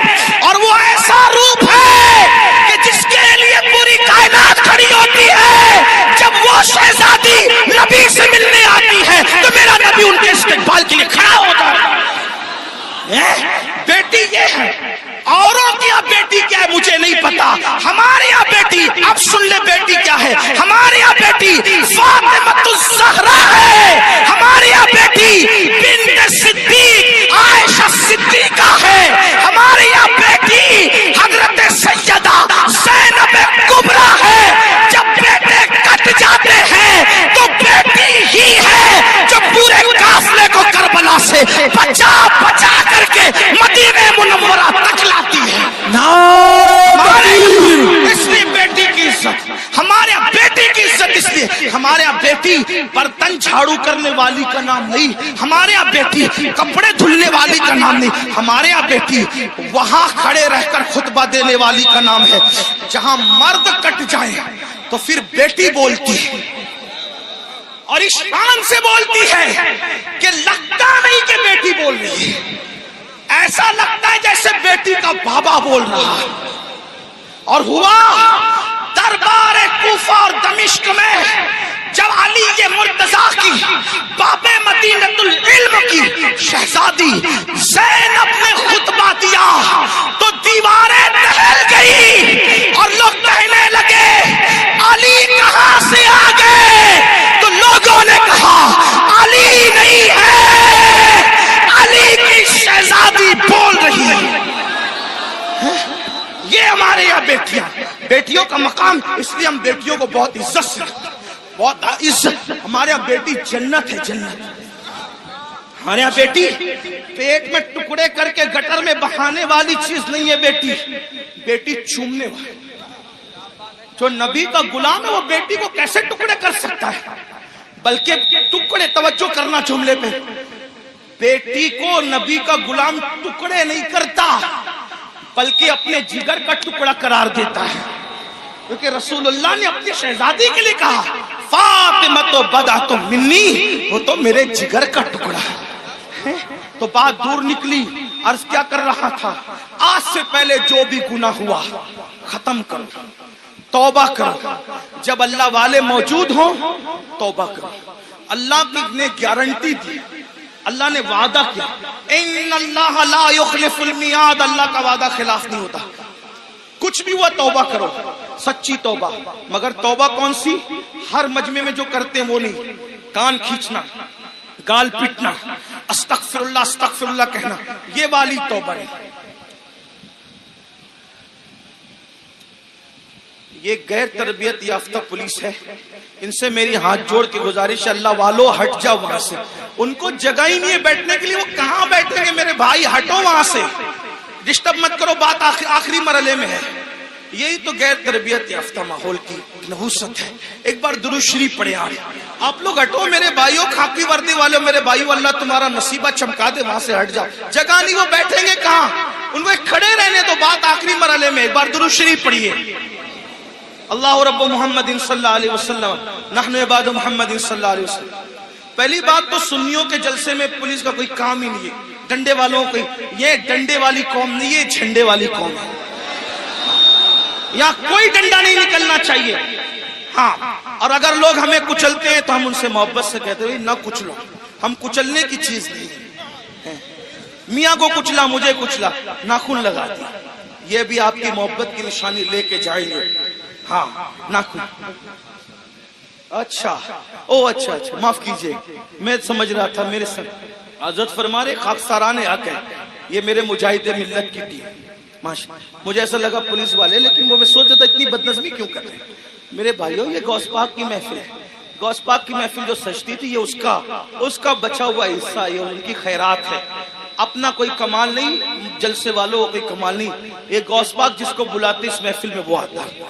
اور وہ ایسا روپ ہے کہ جس کے لیے پوری کائنات کھڑی ہوتی ہے. جب وہ شہزادی نبی سے ملنے آتی ہے تو میرا نبی ان کے استقبال کے لیے کھڑا ہوتا ہے. بیٹی یہ ہے. اوروں کی یہاں بیٹی کیا ہے مجھے نہیں پتا. ہمارے یہاں بیٹی، اب سن لے بیٹی کیا ہے. ہمارے یہاں بیٹی فاطمہ الزہرا ہے. ہمارے یہاں بیٹی بنت صدیق عائشہ صدیقہ ہے. ہمارے یہاں بیٹی حضرت سیدہ زینب کبریٰ ہے. جب بیٹے کٹ جاتے ہیں تو بیٹی ہی ہے جو پورے قافلے کو کربلا سے بچا بچا کر کے مدینہ منورہ تک لاتی ہے. اس لیے بیٹی کی عزت، ہمارے یہاں بیٹی کی عزت اس لیے. ہمارے یہاں بیٹی برتن جھاڑو کرنے والی کا نام نہیں. ہمارے یہاں بیٹی کپڑے دھلنے والی کا نام نہیں. ہمارے یہاں بیٹی وہاں کھڑے رہ کر خطبہ دینے والی کا نام ہے. جہاں مرد کٹ جائیں تو پھر بیٹی بولتی ہے اور اس شان سے بولتی ہے کہ لگتا نہیں کہ بیٹی بول رہی ہے. ایسا لگتا ہے جیسے بیٹی کا بابا بول رہا ہے. اور ہوا دربار کوفہ اور دمشق میں جب علی مرتضیٰ کی باب مدینۃ العلم کی شہزادی زینب نے خطبہ دیا تو دیواریں دہل گئی اور لوگ کہنے لگے علی کہاں سے آ گئے. تو لوگوں نے کہا علی نہیں ہے، علی کی شہزادی بول رہی ہے. یہ ہمارے یہاں بیٹیاں، بیٹیوں کا مقام، اس لیے ہم بیٹیوں کو بہت عزت سے، بہت عزت. ہمارے یہاں بیٹی جنت ہے، جنت. ہمارے یہاں بیٹی پیٹ میں ٹکڑے کر کے گٹر میں بہانے والی چیز نہیں ہے. بیٹی بیٹی چومنے والی. جو نبی کا غلام ہے وہ بیٹی کو کیسے ٹکڑے کر سکتا ہے؟ بلکہ ٹکڑے، توجہ کرنا جملے پہ، بیٹی کو نبی کا غلام ٹکڑے نہیں کرتا بلکہ اپنے جگر کا ٹکڑا قرار دیتا ہے. کیونکہ رسول اللہ نے اپنی شہزادی کے لیے کہا فاطمہ تو بضعۃ منی، وہ تو میرے جگر کا ٹکڑا ہے. تو بات دور نکلی. عرض کیا کر رہا تھا؟ آج سے پہلے جو بھی گناہ ہوا ختم کرو، توبہ کرو. جب اللہ والے موجود ہوں توبہ کرو. اللہ نے گارنٹی دی، اللہ نے وعدہ کیا، ان اللہ لا یخلف المیعاد، اللہ کا وعدہ خلاف نہیں ہوتا. کچھ بھی ہوا توبہ کرو، سچی توبہ. مگر توبہ کون سی؟ ہر مجمع میں جو کرتے ہیں وہ نہیں. کان کھینچنا، گال پیٹنا، استغفر اللہ کہنا، یہ والی توبہ نہیں. یہ غیر تربیت یافتہ پولیس ہے. ان سے میری ہاتھ جوڑ کے گزارش ہے، اللہ والو ہٹ جاؤ وہاں سے. ان کو جگہ ہی نہیں ہے بیٹھنے کے لیے. وہ کہاں بیٹھیں گے میرے بھائی؟ ہٹو وہاں سے، ڈسٹرب مت کرو. بات آخری مرحلے میں ہے. یہی تو غیر تربیت یافتہ ماحول کی نحوست ہے. ایک بار درود شریف پڑھے. آپ لوگ ہٹو میرے بھائیوں، خاکی وردی والے میرے بھائیوں، اللہ تمہارا نصیبہ چمکا دے. وہاں سے ہٹ جاؤ، جگہ نہیں. وہ بیٹھیں گے کہاں؟ ان کو کھڑے رہنے تو. بات آخری مرحلے میں. ایک بار درود شریف پڑھیے. اللہ رب محمد صلی اللہ علیہ وسلم، نحن عباد محمد صلی اللہ علیہ وسلم. پہلی بات تو سنیوں کے جلسے میں پولیس کا کوئی کام ہی نہیں ہے. ڈنڈے والوں کو، یہ ڈنڈے والی قوم نہیں، یہ جھنڈے والی قوم ہے. یہاں کوئی ڈنڈا نہیں نکلنا چاہیے. ہاں، اور اگر لوگ ہمیں کچلتے ہیں تو ہم ان سے محبت سے کہتے ہیں نہ کچلو. ہم کچلنے کی چیز نہیں. میاں کو کچلا، مجھے کچلا، ناخن لگا دیا، یہ بھی آپ کی محبت کی نشانی لے کے جائیں گے. ہاں، ناخن. اچھا او اچھا اچھا معاف کیجئے، میں سمجھ رہا تھا میرے سر حضرت فرما رہے خاکساران حق ہے، یہ میرے مجاہد ملت کی ٹیم ماشاء، مجھے ایسا لگا پولیس والے، لیکن وہ میں سوچا تھا اتنی بدنظمی کیوں کر رہے ہیں میرے بھائیوں، یہ غوث پاک کی محفل ہے، غوث پاک کی محفل جو سجتی تھی یہ اس کا بچا ہوا حصہ، یہ ان کی خیرات ہے، اپنا کوئی کمال نہیں، جلسے والوں کوئی کمال نہیں، یہ غوث پاک جس کو بلاتے اس محفل میں وہ آتا ہے،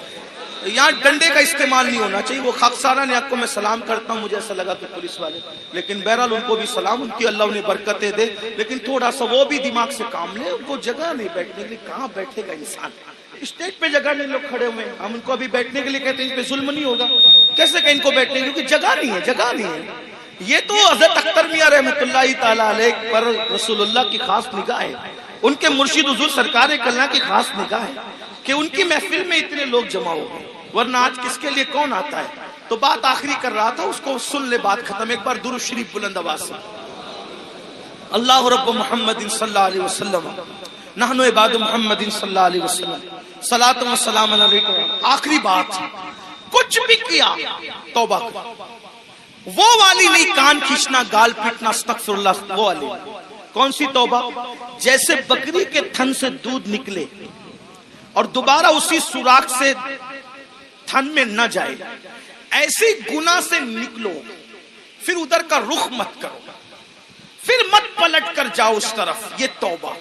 یہاں ڈنڈے کا استعمال نہیں ہونا چاہیے، وہ خاکساران حق کو میں سلام کرتا ہوں، مجھے ایسا لگا کہ پولیس والے، لیکن بہرحال ان کو بھی سلام، ان کی اللہ انہیں برکتیں دے، لیکن تھوڑا سا وہ بھی دماغ سے کام لے، ان کو جگہ نہیں بیٹھنے کے لیے، کہاں بیٹھے گا انسان، اسٹیج پہ جگہ نہیں، لوگ کھڑے ہوئے ہیں، ہم ان کو ابھی بیٹھنے کے لیے کہتے ہیں اس پہ ظلم نہیں ہوگا، کیسے کہ ان کو بیٹھنے کیونکہ جگہ نہیں ہے، جگہ نہیں ہے، یہ تو حضرت اختر میاں رحمۃ اللہ تعالیٰ علیہ پر رسول اللہ کی خاص نگاہ ہے، ان کے مرشد حضور سرکار کلنا کی خاص نگاہ ہے کہ ان کی محفل میں اتنے لوگ جمع ہو گئے، ورنہ آج کس کے لیے کون آتا ہے، تو بات آخری کر رہا تھا، اس کو سن لے بات ختم، ایک بار درود شریف بلند آواز سے، اللہ رب محمد صلی اللہ علیہ وسلم نحن عباد محمد صلی اللہ علیہ وسلم صلاۃ و سلام علیکم، آخری بات، کچھ بھی کیا توبہ وہ والی نہیں، کان کھینچنا، گال پیٹنا، استغفر اللہ، وہ والی، کون سی توبہ؟ جیسے بکری کے تھن سے دودھ نکلے اور دوبارہ اسی سوراخ سے تھن میں نہ جائے، ایسی گناہ سے نکلو، پھر ادھر کا رخ مت کرو، پھر مت پلٹ کر جاؤ اس طرف، یہ توبہ،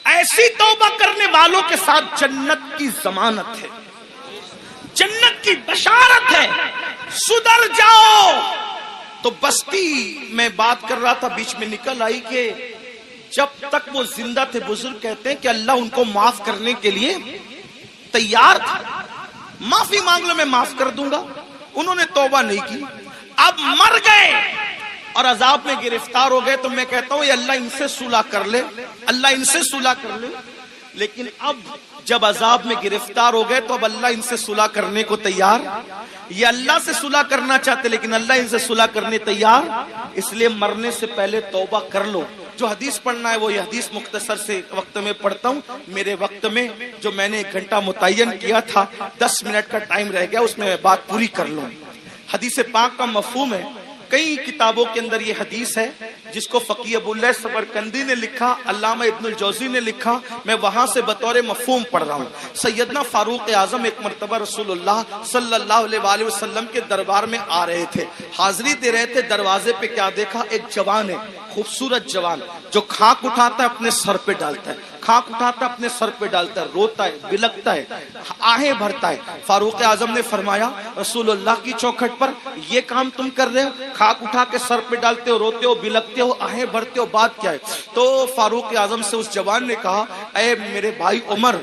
ایسی توبہ کرنے والوں کے ساتھ جنت کی ضمانت ہے، جنت کی بشارت ہے، سدھر جاؤ۔ تو بستی میں بات کر رہا تھا، بیچ میں نکل آئی کہ جب تک وہ زندہ تھے بزرگ کہتے ہیں کہ اللہ ان کو معاف کرنے کے لیے تیار تھا، معافی مانگ لو میں معاف کر دوں گا، انہوں نے توبہ نہیں کی، اب مر گئے اور عذاب میں گرفتار ہو گئے، تو میں کہتا ہوں یہ اللہ ان سے صلح کر لے، اللہ ان سے صلح کر لے، لیکن اب جب عذاب میں گرفتار ہو گئے تو اب اللہ ان سے صلح کرنے کو تیار، یہ اللہ سے صلح کرنا چاہتے لیکن اللہ ان سے صلح کرنے تیار، اس لیے مرنے سے پہلے توبہ کر لو۔ جو حدیث پڑھنا ہے وہ یہ حدیث مختصر سے وقت میں پڑھتا ہوں، میرے وقت میں جو میں نے 1 گھنٹہ متعین کیا تھا 10 منٹ کا ٹائم رہ گیا، اس میں میں بات پوری کر لوں۔ حدیث پاک کا مفہوم ہے، کئی کتابوں کے اندر یہ حدیث ہے جس کو فقیہ ابو اللہ سمرقندی نے لکھا، علامہ ابن الجوزی نے لکھا، میں وہاں سے بطور مفہوم پڑھ رہا ہوں۔ سیدنا فاروق اعظم ایک مرتبہ رسول اللہ صلی اللہ علیہ وآلہ وسلم کے دربار میں آ رہے تھے، حاضری دے رہے تھے، دروازے پہ کیا دیکھا؟ ایک جوان ہے، خوبصورت جوان، جو کھاک اٹھاتا ہے اپنے سر پہ ڈالتا ہے، کھاک اٹھاتا ہے اپنے سر پہ ڈالتا ہے، روتا ہے، بلکتا ہے، آہیں بھرتا ہے۔ فاروق اعظم نے فرمایا رسول اللہ کی چوکھٹ پر یہ کام تم کر رہے ہو، کھاک اٹھا کے سر پہ ڈالتے ہو، روتے ہو، بلکتے ہو، آہیں بھرتے ہو، بات کیا ہے؟ تو فاروق اعظم سے اس جوان نے کہا اے میرے بھائی عمر،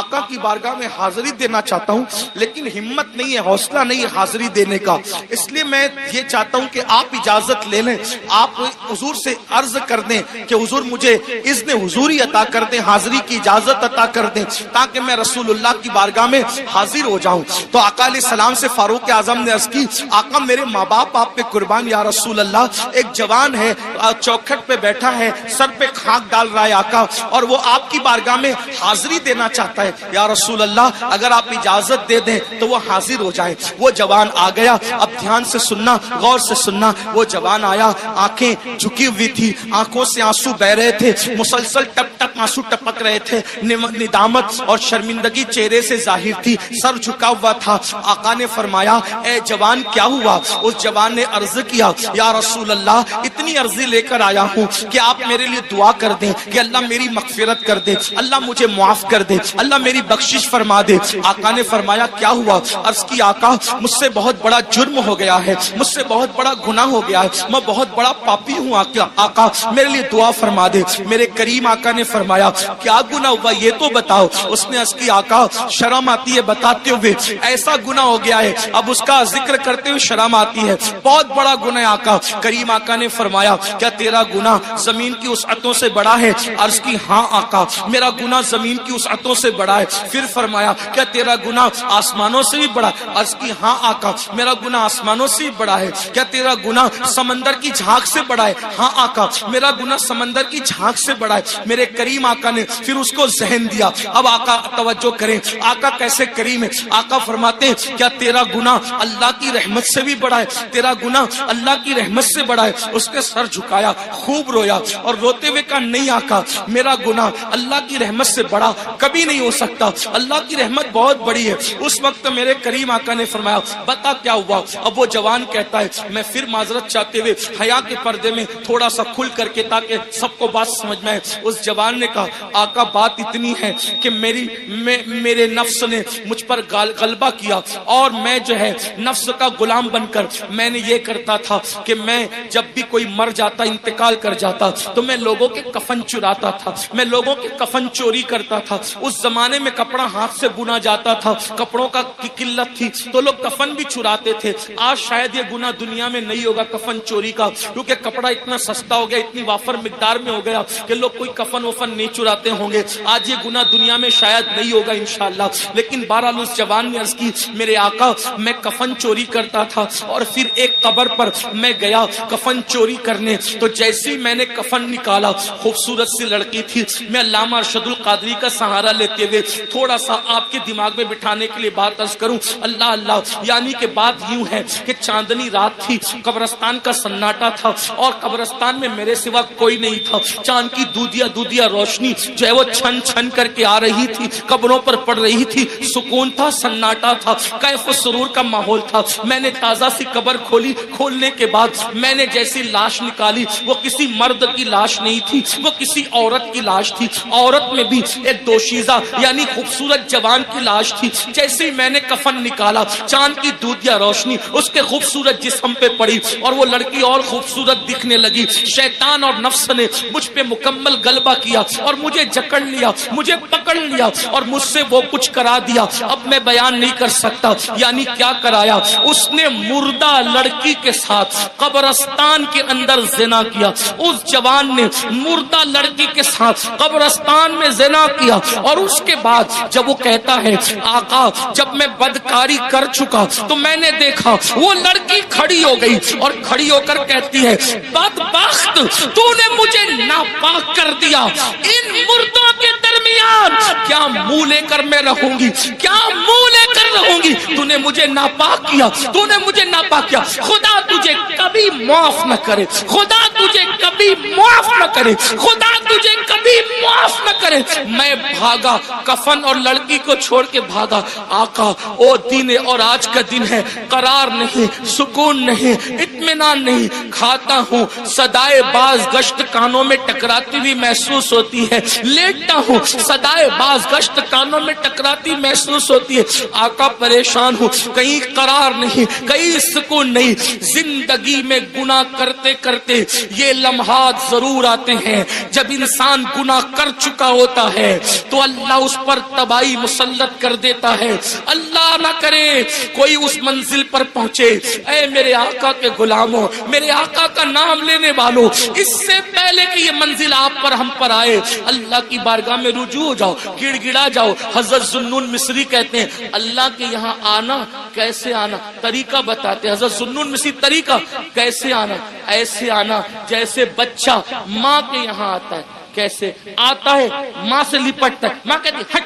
آقا کی بارگاہ میں حاضری دینا چاہتا ہوں لیکن ہمت نہیں ہے، حوصلہ نہیں ہے حاضری دینے کا، اس لیے میں یہ چاہتا ہوں کہ آپ اجازت لے لیں، آپ حضور سے عرض کر دیں کہ حضور مجھے اذن حضوری عطا کر دیں، حاضری کی اجازت عطا کر دیں تاکہ میں رسول اللہ کی بارگاہ میں حاضر ہو جاؤں۔ تو آقا علیہ السلام سے فاروق اعظم نے عرض کی آقا میرے ماں باپ آپ پہ قربان یا رسول اللہ، ایک جوان ہے چوکھٹ پہ بیٹھا ہے، سر پہ خاک ڈال رہا ہے آقا، اور وہ آپ کی بارگاہ میں حاضری دینا چاہتا ہے، یا رسول اللہ اگر آپ اجازت دے دیں تو وہ حاضر ہو جائے۔ وہ جوان آ گیا، اب دھیان سے سننا، غور سے سننا، وہ جوان آیا، آنکھیں جھکی ہوئی تھی، آنکھوں سے آنسو بہ رہے تھے، مسلسل ٹپ ٹپ آنسو ٹپک رہے تھے، ندامت اور شرمندگی چہرے سے ظاہر تھی، سر جھکا ہوا تھا۔ آقا نے فرمایا اے جوان کیا ہوا؟ اس جوان نے عرض کیا یا رسول اللہ اتنی عرضی لے کر آیا ہوں کہ آپ میرے لیے دعا کر دیں کہ اللہ میری مغفرت کر دے، اللہ مجھے معاف کر دے، اللہ میری بخشش فرما دے۔ آقا نے فرمایا کیا ہوا؟ عرض کی آقا مجھ سے بہت بڑا جرم ہو گیا ہے، مجھ سے بہت بڑا گناہ ہو گیا ہے، میں بہت بڑا پاپی ہوں آقا میرے لیے دعا فرما دے۔ میرے کریم آقا نے فرمایا کیا گناہ ہوا یہ تو بتاؤ۔ اس نے عرض کی آقا شرم آتی ہے بتاتے ہوئے، ایسا گناہ ہو گیا ہے اب اس کا ذکر کرتے ہوئے شرم آتی ہے، بہت بڑا گناہ آقا۔ کریم آقا نے فرمایا کیا تیرا گناہ زمین کی وسعتوں سے بڑا ہے؟ عرض کی ہاں آقا میرا گناہ زمین کی وسعتوں سے بڑا ہے۔ پھر فرمایا کیا تیرا گناہ آسمانوں سے بھی بڑا ہے؟ عرض کی ہاں آقا میرا گناہ آسمانوں سے بھی بڑا ہے۔ کیا تیرا گناہ سمندر کی جھاگ سے بڑا ہے؟ ہاں آقا میرا گناہ سمندر کی جھاگ سے بڑا ہے۔ میرے کریم کریم آقا نے پھر اس کو ذہن دیا. اب آقا توجہ کریں, آقا کیسے کریم ہے. آقا فرماتے ہیں کیا تیرا گناہ اللہ کی رحمت سے بھی بڑا ہے؟ تیرا گناہ اللہ کی رحمت سے بڑا ہے. اس نے سر جھکایا, خوب رویا اور روتے ہوئے کہا نہیں آقا, میرا گناہ اللہ کی رحمت سے بڑا کبھی نہیں ہو سکتا, اللہ کی رحمت بہت بڑی ہے. اس وقت میرے کریم آقا نے فرمایا بتا کیا ہوا. اب وہ جوان کہتا ہے میں پھر معذرت چاہتے ہوئے حیا کے پردے میں تھوڑا سا کھل کر کے تاکہ سب کو بات سمجھ میں آئے. اس جوان نے کہا آقا بات اتنی ہے کہ میرے نفس نے مجھ پر غلبہ کیا اور میں جو ہے نفس کا غلام بن کر میں نے یہ کرتا تھا کہ میں جب بھی کوئی مر جاتا, انتقال کر جاتا, تو میں لوگوں کے کفن چراتا تھا, میں لوگوں کے کفن چوری کرتا تھا. اس زمانے میں کپڑا ہاتھ سے بنا جاتا تھا, کپڑوں کا قلت تھی تو لوگ کفن بھی چراتے تھے. آج شاید یہ گناہ دنیا میں نہیں ہوگا کفن چوری کا, کیونکہ کپڑا اتنا سستا ہو گیا, اتنی وافر مقدار میں ہو گیا کہ لوگ کوئی کفن وفن نہیں چراتے ہوں گے. آج یہ گناہ دنیا میں شاید نہیں ہوگا انشاءاللہ. لیکن بہرحال اس جوان نے عرض کی میرے آقا میں کفن چوری کرتا تھا اور پھر ایک قبر پر میں گیا کفن چوری کرنے, تو جیسے میں نے کفن نکالا خوبصورت سی لڑکی تھی. میں علامہ ارشد القادری کا سہارا لیتے ہوئے تھوڑا سا آپ کے دماغ میں بٹھانے کے لیے بات عرض کروں. اللہ اللہ, یعنی کہ بات یوں ہے کہ چاندنی رات تھی, قبرستان کا سناٹا تھا اور قبرستان میں میرے سوا کوئی نہیں تھا. چاند کی دودیا روشنی جو ہے وہ چھن چھن کر کے آ رہی تھی, قبروں پر پڑ رہی تھی. سکون تھا, سناٹا تھا, کیف و سرور کا ماحول تھا. میں نے تازہ سی قبر کھولی, کھولنے کے بعد میں نے جیسی لاش نکالی وہ کسی مرد کی لاش نہیں تھی, وہ کسی عورت کی لاش تھی. عورت میں بھی ایک دوشیزہ یعنی خوبصورت جوان کی لاش تھی. جیسے ہی میں نے کفن نکالا چاند کی دودیا روشنی اس کے خوبصورت جسم پہ پڑی اور وہ لڑکی اور خوبصورت دکھنے لگی. شیطان اور نفس نے مجھ پہ مکمل غلبہ کیا اور مجھے جکڑ لیا, مجھے پکڑ لیا اور مجھ سے وہ کچھ کرا دیا. اب میں بیان نہیں کر سکتا. یعنی کیا کرایا, اس نے مردہ لڑکی کے ساتھ قبرستان کے اندر زنا کیا. اس جوان نے مردہ لڑکی کے ساتھ قبرستان میں زنا کیا. اور اس کے بعد جب وہ کہتا ہے آقا جب میں بدکاری کر چکا تو میں نے دیکھا وہ لڑکی کھڑی ہو گئی اور کھڑی ہو کر کہتی ہے بدبخت تو نے مجھے ناپاک کر دیا. ان مردوں کے درمیان کیا منہ لے کر میں رہوں گی, کیا منہ لے کر رہوں گی. تو نے مجھے ناپاک کیا, تو نے مجھے ناپاک کیا. خدا تجھے کبھی معاف نہ کرے, خدا تجھے کبھی معاف نہ کرے, خدا تجھے کبھی معاف نہ کرے. میں بھاگا, کفن اور لڑکی کو چھوڑ کے بھاگا. آقا او دن اور آج کا دن ہے, قرار نہیں, سکون نہیں, اطمینان نہیں. کھاتا ہوں صدائے باز گشت کانوں میں ٹکراتی ہوئی محسوس ہوتی ہے, لیٹتا ہوں صدائے باز گشت کانوں میں ٹکراتی محسوس ہوتی ہے. آقا پریشان ہوں, کہیں قرار نہیں, کہیں سکون نہیں. زندگی میں گناہ کرتے کرتے یہ لمحات ضرور آتے ہیں جب انسان گناہ کر چکا ہوتا ہے تو اللہ اس پر تباہی مسلط کر دیتا ہے. اللہ نہ کرے کوئی اس منزل پر پہنچے. اے میرے آقا کے غلاموں, میرے آقا کا نام لینے والوں, اس سے پہلے کہ یہ منزل آپ پر ہم پر آئے اللہ کی بارگاہ میں رجوع ہو جاؤ, گڑ گڑا جاؤ. حضرت ذوالنون مصری کہتے ہیں اللہ کے یہاں آنا کیسے آنا, طریقہ بتاتے ہیں. حضرت ذوالنون مصری طریقہ کیسے آنا, ایسے آنا جیسے بچہ ماں کے یہاں آتا ہے. کیسے آتا ہے, ماں سے لپٹتا ہے, ماں کہتی ہے ہٹ.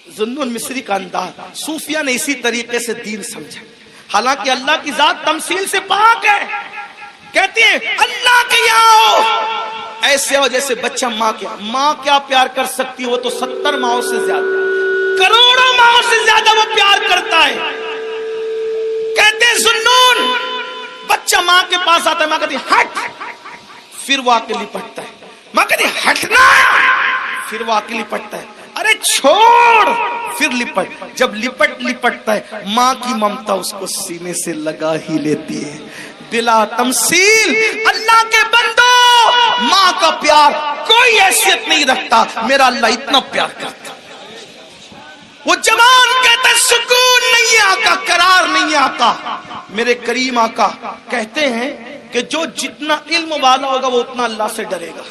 ذوالنون مصری کا انداز صوفیہ نے اسی طریقے سے دین سمجھا. حالانکہ اللہ کی ذات تمثیل سے پاک ہے. کہتی ہے اللہ کے یہاں ہو ایسے ہو جیسے بچہ ماں کے. ماں کیا پیار کر سکتی, وہ تو 70 ماؤں سے زیادہ, کروڑوں ماؤں سے زیادہ وہ پیار کرتا ہے. کہتے ہیں ذوالنون بچہ ماں کے پاس آتا ہے, ماں کہتی ہٹ, پھر وہ آ کے لپٹتا ہے. ماں کہتی ہٹنا, پھر وہ آ کے لپٹتا ہے. ارے چھوڑ, پھر لپٹ. جب لپٹتا ہے ماں کی ممتا اس کو سینے سے لگا ہی لیتی ہے. بلا تمثیل اللہ کے بندو, ماں کا پیار کوئی حیثیت نہیں رکھتا. میرا اللہ اتنا پیار کرتا. وہ جوان کہتا ہے سکون نہیں آقا, قرار نہیں آقا. میرے کریم آقا کہتے ہیں کہ جو جتنا علم والا ہوگا وہ اتنا اللہ سے ڈرے گا,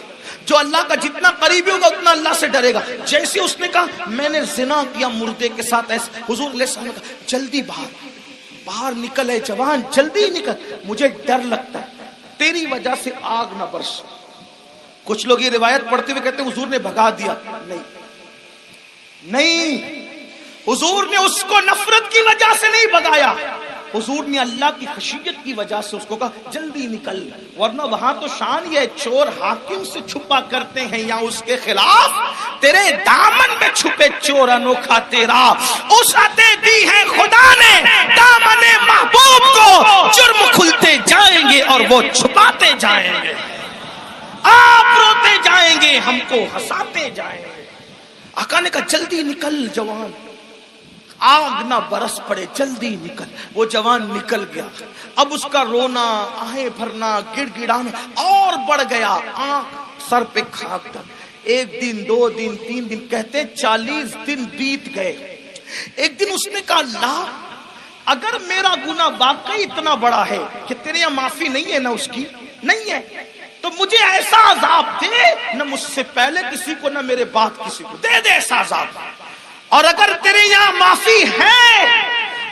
جو اللہ کا جتنا قریبی ہوگا اتنا اللہ سے ڈرے گا. جیسے اس نے کہا میں نے زنا کیا مردے کے ساتھ, ایسے حضور علیہ السلام نے کہا جلدی باہر نکل, ہے جوان جلدی نکل, مجھے ڈر لگتا ہے تیری وجہ سے آگ نہ برس. کچھ لوگ یہ روایت پڑھتے ہوئے کہتے ہیں حضور نے بھگا دیا. نہیں، حضور نے اس کو نفرت کی وجہ سے نہیں بھگایا، حضور نے اللہ کی خشیت کی وجہ سے اس کو کہا جلدی نکل، ورنہ وہاں تو شان یہ چور حاکم سے چھپا کرتے ہیں یا اس کے خلاف، تیرے دامن میں چھپے چور انوکھا تیرا. وسعتیں دی ہے خدا نے دامن محبوب کو، جرم کھلتے جائیں گے اور وہ چھپاتے جائیں گے. آپ روتے جائیں گے، ہم کو ہنساتے جائیں گے. آقا نے کہا جلدی نکل جوان، آگ نہ برس پڑے، جلدی نکل. وہ جوان نکل گیا. اب اس کا رونا، آہیں بھرنا، گڑ گڑانا اور بڑھ گیا. آنکھ سر پہ خاک ڈال. 1 دن 2 دن 3 دن، کہتے 40 دن بیت گئے. ایک دن اس نے کہا اللہ اگر میرا گناہ واقعی اتنا بڑا ہے کہ تیرے یہاں معافی نہیں ہے، نہ اس کی نہیں ہے، تو مجھے ایسا عذاب دے، نہ مجھ سے پہلے کسی کو نہ میرے بعد کسی کو، دے دے ایسا عذاب. اور اگر تیرے یہاں معافی ہے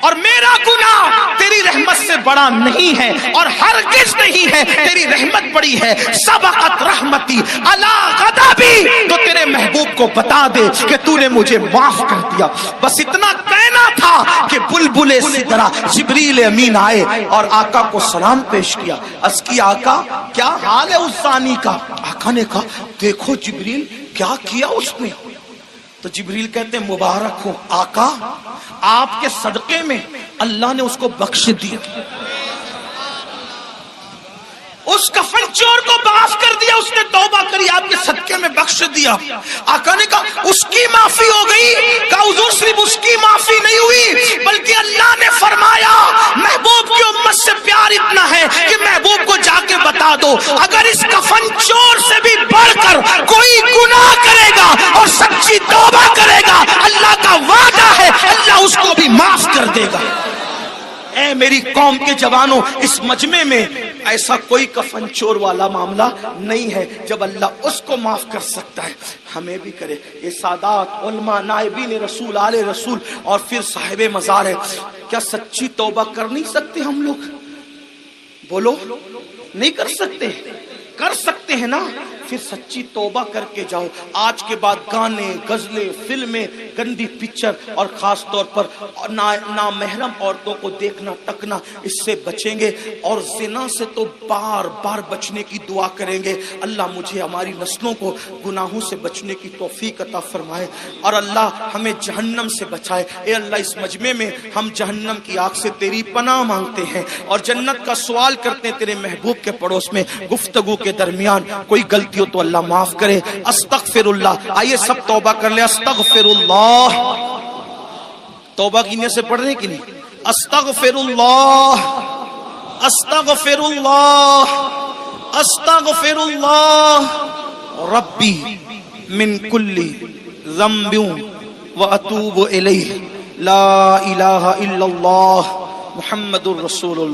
اور میرا گناہ تیری رحمت سے بڑا نہیں ہے اور ہرگز نہیں ہے، تیری رحمت بڑی ہے، سبقت رحمتی علی غضبی، تو تیرے محبوب کو بتا دے کہ تو نے مجھے معاف کر دیا. بس اتنا کہنا تھا کہ بلبل سدرا جبریل امین آئے اور آقا کو سلام پیش کیا. عرض کی آقا کیا حال ہے اس زانی کا؟ آقا نے کہا دیکھو جبریل کیا کیا اس نے. تو جبریل کہتے ہیں مبارک ہو آقا، آپ کے صدقے میں اللہ نے اس کو بخش دیا، اس کفن چور کو معاف کر دیا، اس نے توبہ کری، آپ کے صدقے میں بخش دیا. آقا نے کہا اس کی معافی ہو گئی. کہا حضور صرف اس کی معافی نہیں ہوئی بلکہ اللہ نے فرمایا محبوب کی امت سے پیار اتنا ہے کہ محبوب کو جا کے بتا دو اگر اس کفن چور سے بھی بڑھ کر کوئی گناہ کرے گا اور سچی توبہ کرے گا، اللہ کا وعدہ ہے اللہ اس کو بھی معاف کر دے گا. اے میری قوم کے جوانوں، اس مجمع میں ایسا کوئی کفن چور والا معاملہ نہیں ہے. جب اللہ اس کو معاف کر سکتا ہے ہمیں بھی کرے. یہ سادات علماء نائبین رسول آل رسول اور پھر صاحب مزار ہے، کیا سچی توبہ کر نہیں سکتے ہم لوگ؟ بولو نہیں کر سکتے؟ کر سکتے ہیں نا. پھر سچی توبہ کر کے جاؤ. آج کے بعد گانے، غزلیں، فلمیں، گندی پکچر اور خاص طور پر نامحرم عورتوں کو دیکھنا ٹکنا، اس سے بچیں گے. اور زنا سے تو بار بار بچنے کی دعا کریں گے. اللہ مجھے ہماری نسلوں کو گناہوں سے بچنے کی توفیق عطا فرمائے اور اللہ ہمیں جہنم سے بچائے. اے اللہ اس مجمع میں ہم جہنم کی آگ سے تیری پناہ مانگتے ہیں اور جنت کا سوال کرتے ہیں. تیرے محبوب کے پڑوس میں گفتگو کے درمیان کوئی غلطی ہو تو اللہ معاف کرے. استغفر اللہ. آئیے سب توبہ کر لیں. استغفر اللہ. توبہ کی نیت سے پڑھ رہے ہیں کہ نہیں؟ استغفر اللہ، استغفر اللہ، استغفر اللہ ربی من کل ذنب واتوب الیہ. لا الہ الا اللہ محمد الرسول اللہ.